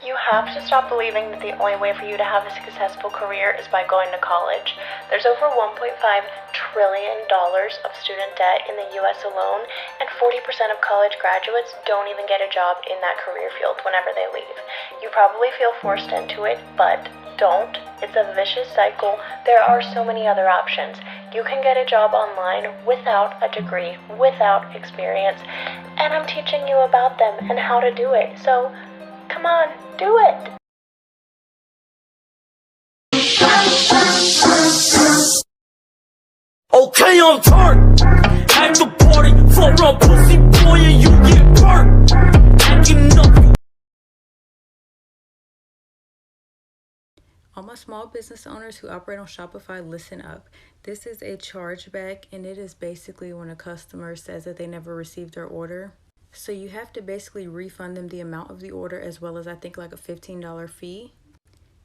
You have to stop believing that the only way for you to have a successful career is by going to college. There's over $1.5 trillion of student debt in the US alone, and 40% of college graduates don't even get a job in that career field whenever they leave. You probably feel forced into it, but don't. It's a vicious cycle. There are so many other options. You can get a job online without a degree, without experience, and I'm teaching you about them and how to do it. So, come on, do it! Okay, I'm turned. At the party, float on pussy boy, and you get burnt. Acting up. All my small business owners who operate on Shopify, listen up. This is a chargeback, and it is basically when a customer says that they never received their order. So you have to basically refund them the amount of the order as well as I think like a $15 fee.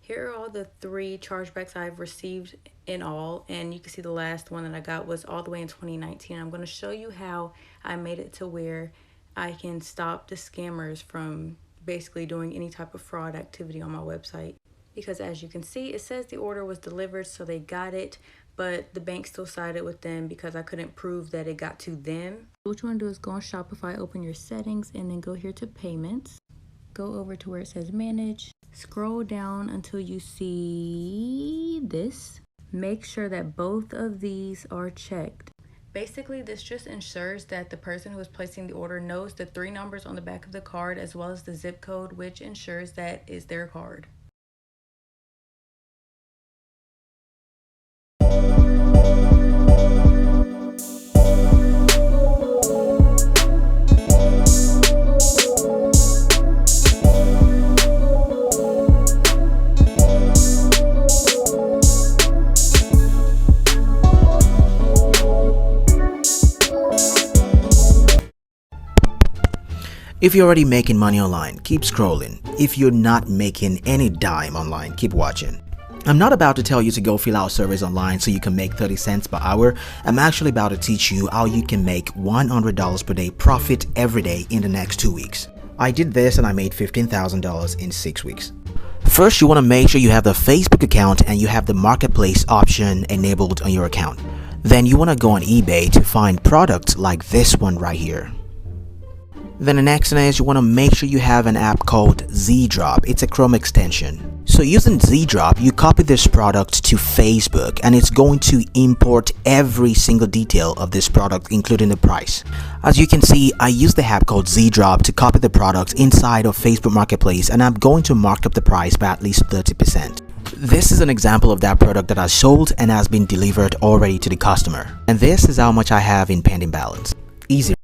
Here are all the 3 chargebacks I've received in all, and you can see the last one that I got was all the way in 2019. I'm going to show you how I made it to where I can stop the scammers from basically doing any type of fraud activity on my website. Because as you can see, it says the order was delivered, so they got it, but the bank still sided with them because I couldn't prove that it got to them. What you want to do is go on Shopify, open your settings, and then go here to payments. Go over to where it says manage. Scroll down until you see this. Make sure that both of these are checked. Basically, this just ensures that the person who is placing the order knows the 3 numbers on the back of the card as well as the zip code, which ensures that is their card. If you're already making money online, keep scrolling. If you're not making any dime online, keep watching. I'm not about to tell you to go fill out surveys online so you can make 30 cents per hour. I'm actually about to teach you how you can make $100 per day profit every day in the next 2 weeks. I did this and I made $15,000 in 6 weeks. First, you want to make sure you have the Facebook account and you have the marketplace option enabled on your account. Then you want to go on eBay to find products like this one right here. Then the next thing is you want to make sure you have an app called Z-Drop. It's a Chrome extension. So using Z-Drop, you copy this product to Facebook and it's going to import every single detail of this product, including the price. As you can see, I use the app called Z-Drop to copy the product inside of Facebook Marketplace, and I'm going to mark up the price by at least 30%. This is an example of that product that I sold and has been delivered already to the customer. And this is how much I have in pending balance. Easy.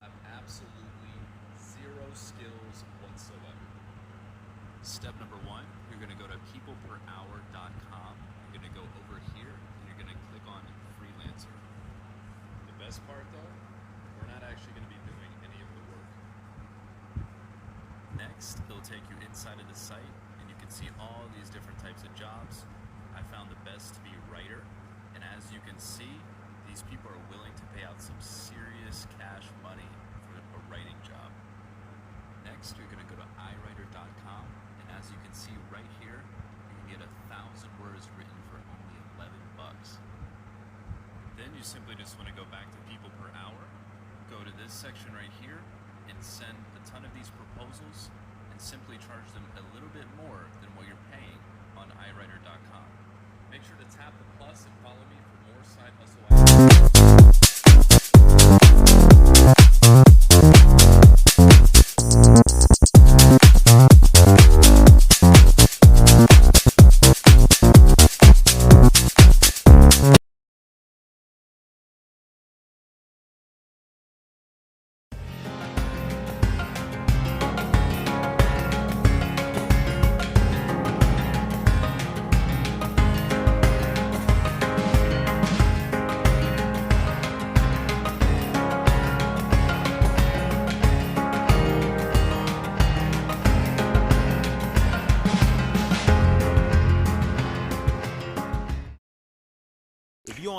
Absolutely zero skills whatsoever. Step number 1, you're going to go to peopleperhour.com. You're going to go over here and you're going to click on freelancer. The best part though, we're not actually going to be doing any of the work. Next, it'll take you inside of the site and you can see all these different types of jobs. I found the best to be writer, and as you can see, these people are willing to pay out some serious cash money for a writing job. Next, you're going to go to iWriter.com, and as you can see right here, you can get 1,000 words written for only $11. Then you simply just want to go back to people per hour, go to this section right here, and send a ton of these proposals, and simply charge them a little bit more than what you're paying on iWriter.com. Make sure to tap the plus and follow me for more side hustle ideas.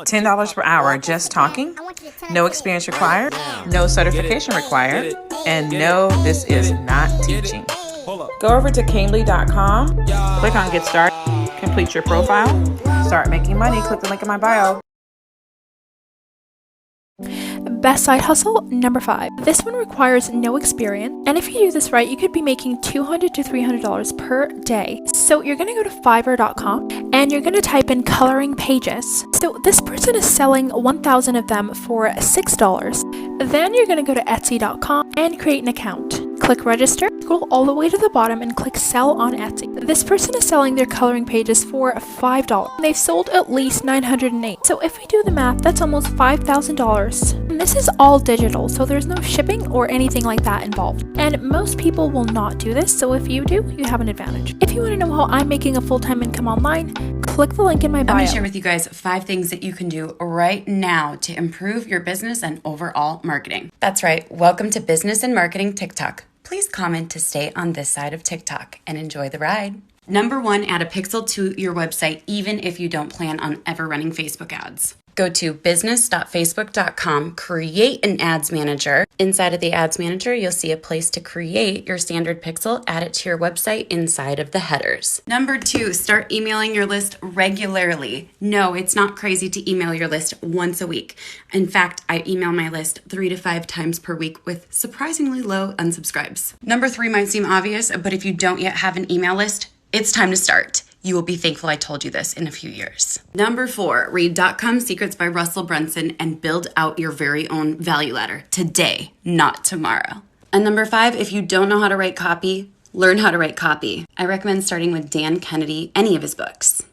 $10 per hour just talking, no experience required, no certification required. And no, this is not teaching. Go over to canely.com, click on Get Started, complete your profile, start making money, click the link in my bio. Best side hustle, number 5. This one requires no experience, and if you do this right, you could be making $200 to $300 per day. So you're going to go to fiverr.com and you're going to type in coloring pages. So this person is selling 1,000 of them for $6. Then you're going to go to etsy.com and create an account. Click register, scroll all the way to the bottom and click sell on Etsy. This person is selling their coloring pages for $5. They've sold at least 908. So if we do the math, that's almost $5,000. And this is all digital, so there's no shipping or anything like that involved. And most people will not do this, so if you do, you have an advantage. If you want to know how I'm making a full-time income online, click the link in my bio. Let me share with you guys 5 things that you can do right now to improve your business and overall marketing. That's right. Welcome to Business and Marketing TikTok. Please comment to stay on this side of TikTok and enjoy the ride. Number 1, add a pixel to your website, even if you don't plan on ever running Facebook ads. Go to business.facebook.com, create an ads manager. Inside of the ads manager, you'll see a place to create your standard pixel, add it to your website inside of the headers. Number 2, start emailing your list regularly. No, it's not crazy to email your list once a week. In fact, I email my list 3 to 5 times per week with surprisingly low unsubscribes. Number 3 might seem obvious, but if you don't yet have an email list, it's time to start. You will be thankful I told you this in a few years. Number 4, read Dot-Com Secrets by Russell Brunson and build out your very own value ladder today, not tomorrow. And number 5, if you don't know how to write copy, learn how to write copy. I recommend starting with Dan Kennedy, any of his books.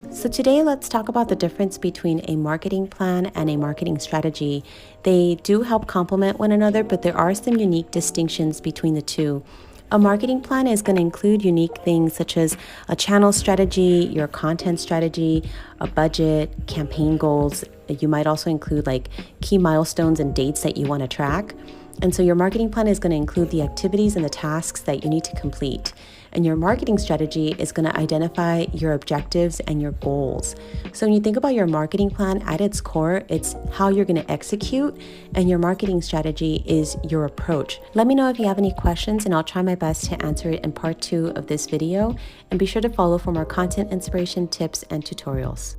So today let's talk about the difference between a marketing plan and a marketing strategy. They do help complement one another, but there are some unique distinctions between the two. A marketing plan is going to include unique things such as a channel strategy, your content strategy, a budget, campaign goals. You might also include like key milestones and dates that you want to track. And so your marketing plan is going to include the activities and the tasks that you need to complete. And your marketing strategy is going to identify your objectives and your goals. So when you think about your marketing plan, at its core, it's how you're going to execute, and your marketing strategy is your approach. Let me know if you have any questions, and I'll try my best to answer it in part 2 of this video. And be sure to follow for more content inspiration, tips, and tutorials.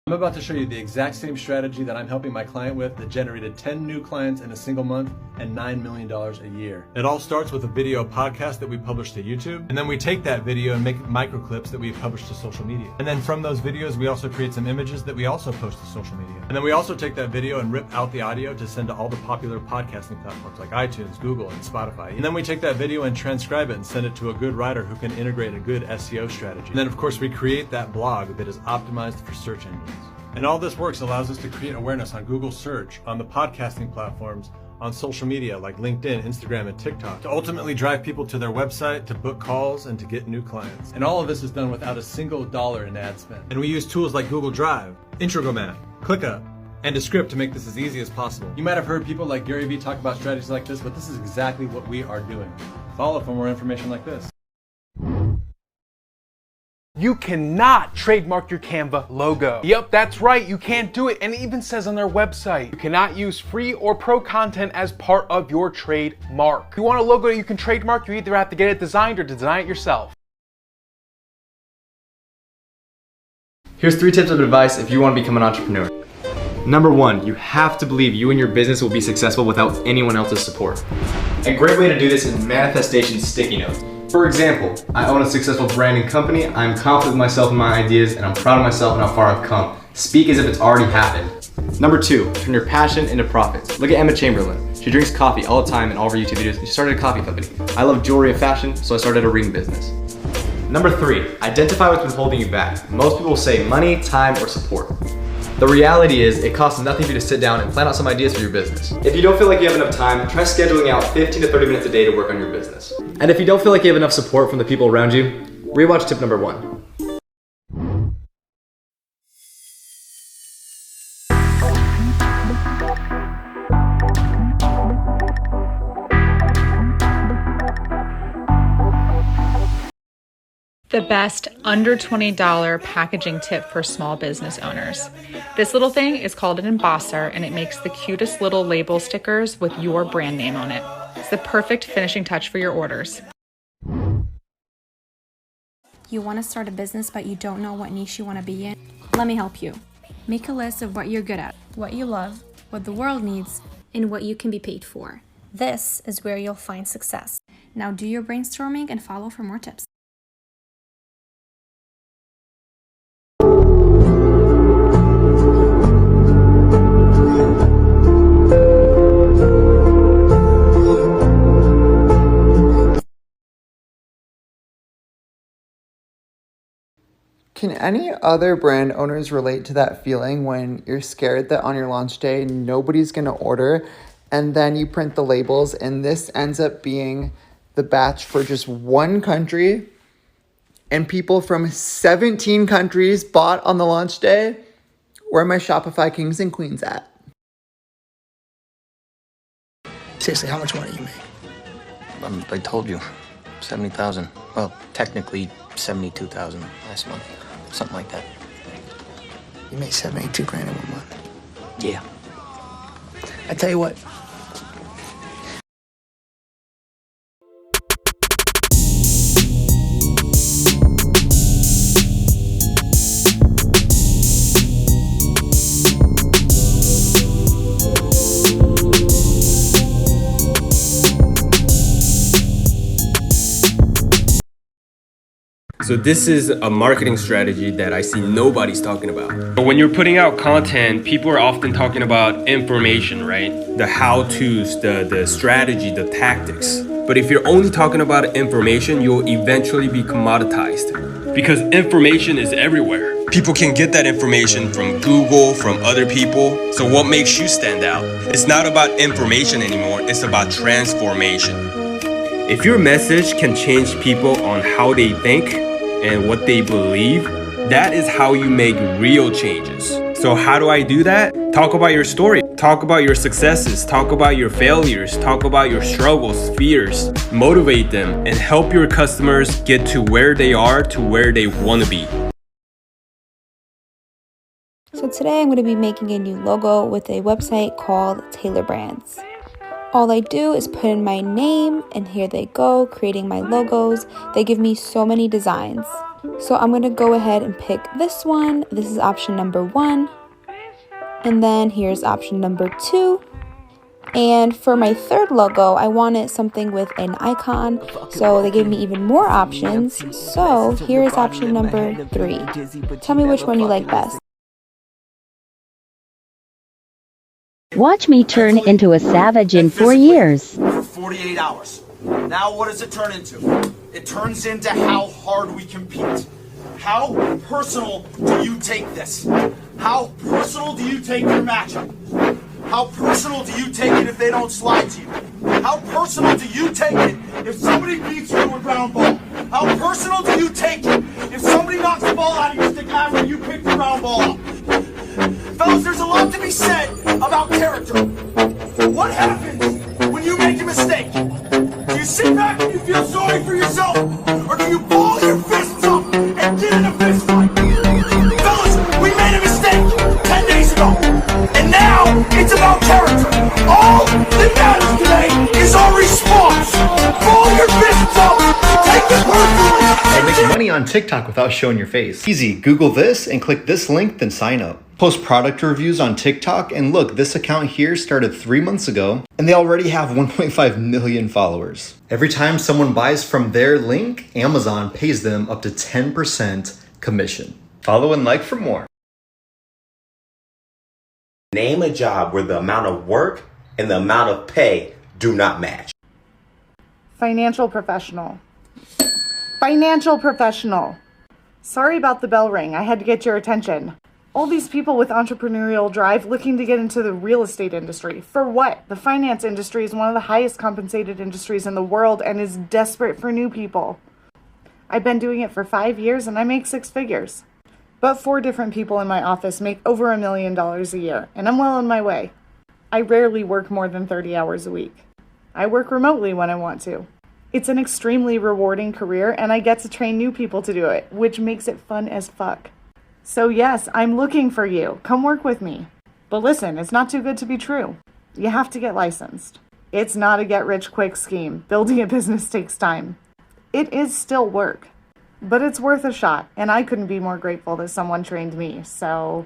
I'm about to show you the exact same strategy that I'm helping my client with that generated 10 new clients in a single month and $9 million a year. It all starts with a video podcast that we publish to YouTube, and then we take that video and make micro clips that we publish to social media. And then from those videos, we also create some images that we also post to social media. And then we also take that video and rip out the audio to send to all the popular podcasting platforms like iTunes, Google, and Spotify. And then we take that video and transcribe it and send it to a good writer who can integrate a good SEO strategy. And then of course we create that blog that is optimized for search engines. And all this works allows us to create awareness on Google search, on the podcasting platforms, on social media like LinkedIn, Instagram, and TikTok, to ultimately drive people to their website, to book calls, and to get new clients. And all of this is done without a single dollar in ad spend. And we use tools like Google Drive, Introgomat, ClickUp, and Descript to make this as easy as possible. You might have heard people like Gary Vee talk about strategies like this, but this is exactly what we are doing. Follow for more information like this. You cannot trademark your Canva logo. Yep, that's right, you can't do it, and it even says on their website. You cannot use free or pro content as part of your trademark. If you want a logo that you can trademark, you either have to get it designed or design it yourself. Here's 3 tips of advice if you want to become an entrepreneur. Number 1, you have to believe you and your business will be successful without anyone else's support. A great way to do this is manifestation sticky notes. For example, I own a successful branding company, I'm confident with myself and my ideas, and I'm proud of myself and how far I've come. Speak as if it's already happened. Number 2, turn your passion into profits. Look at Emma Chamberlain. She drinks coffee all the time in all of her YouTube videos, and she started a coffee company. I love jewelry and fashion, so I started a ring business. Number 3, identify what's been holding you back. Most people will say money, time, or support. The reality is, it costs nothing for you to sit down and plan out some ideas for your business. If you don't feel like you have enough time, try scheduling out 15 to 30 minutes a day to work on your business. And if you don't feel like you have enough support from the people around you, rewatch tip number 1. The best under $20 packaging tip for small business owners. This little thing is called an embosser, and it makes the cutest little label stickers with your brand name on it. It's the perfect finishing touch for your orders. You want to start a business but you don't know what niche you want to be in? Let me help you. Make a list of what you're good at, what you love, what the world needs, and what you can be paid for. This is where you'll find success. Now do your brainstorming and follow for more tips. Can any other brand owners relate to that feeling when you're scared that on your launch day nobody's going to order, and then you print the labels and this ends up being the batch for just one country and people from 17 countries bought on the launch day? Where are my Shopify kings and queens at? Seriously, how much money you make? I told you, 70,000. Well, technically 72,000 last month. Something like that. You made 72 grand in 1 month. Yeah. I tell you what. So this is a marketing strategy that I see nobody's talking about. But when you're putting out content, people are often talking about information, right? The how-tos, the strategy, the tactics. But if you're only talking about information, you'll eventually be commoditized. Because information is everywhere. People can get that information from Google, from other people. So what makes you stand out? It's not about information anymore, it's about transformation. If your message can change people on how they think and what they believe, that is how you make real changes. So how do I do that? Talk about your story. Talk about your successes. Talk about your failures. Talk about your struggles, fears. Motivate them and help your customers get to where they are, to where they want to be. So today I'm going to be making a new logo with a website called Taylor Brands. All I do is put in my name and here they go, creating my logos. They give me so many designs. So I'm going to go ahead and pick this one. This is option number 1. And then here's option number 2. And for my third logo, I wanted something with an icon. So they gave me even more options. So here's option number 3. Tell me which one you like best. Watch me turn into a savage in 4 years. For 48 hours. Now what does it turn into? It turns into how hard we compete. How personal do you take this? How personal do you take your matchup? How personal do you take it if they don't slide to you? How personal do you take it if somebody beats you to a ground ball? How personal do you take it if somebody knocks the ball out of your stick after you pick the ground ball up? Fellas, there's a lot to be said about character. What happens when you make a mistake? Do you sit back and you feel sorry for yourself? Or do you ball your fists up and get in a fist fight? Fellas, we made a mistake 10 days ago. And now it's about character. All that matters today is our response. Ball your fists up, take it personally. And make money on TikTok without showing your face. Easy, Google this and click this link, then sign up. Post product reviews on TikTok, and look, this account here started 3 months ago, and they already have 1.5 million followers. Every time someone buys from their link, Amazon pays them up to 10% commission. Follow and like for more. Name a job where the amount of work and the amount of pay do not match. Financial professional. Financial professional. Sorry about the bell ring. I had to get your attention. All these people with entrepreneurial drive looking to get into the real estate industry. For what? The finance industry is one of the highest compensated industries in the world and is desperate for new people. I've been doing it for 5 years and I make 6 figures. But 4 different people in my office make over $1 million a year, and I'm well on my way. I rarely work more than 30 hours a week. I work remotely when I want to. It's an extremely rewarding career, and I get to train new people to do it, which makes it fun as fuck. So yes, I'm looking for you. Come work with me. But listen, it's not too good to be true. You have to get licensed. It's not a get-rich-quick scheme. Building a business takes time. It is still work, but it's worth a shot, and I couldn't be more grateful that someone trained me, so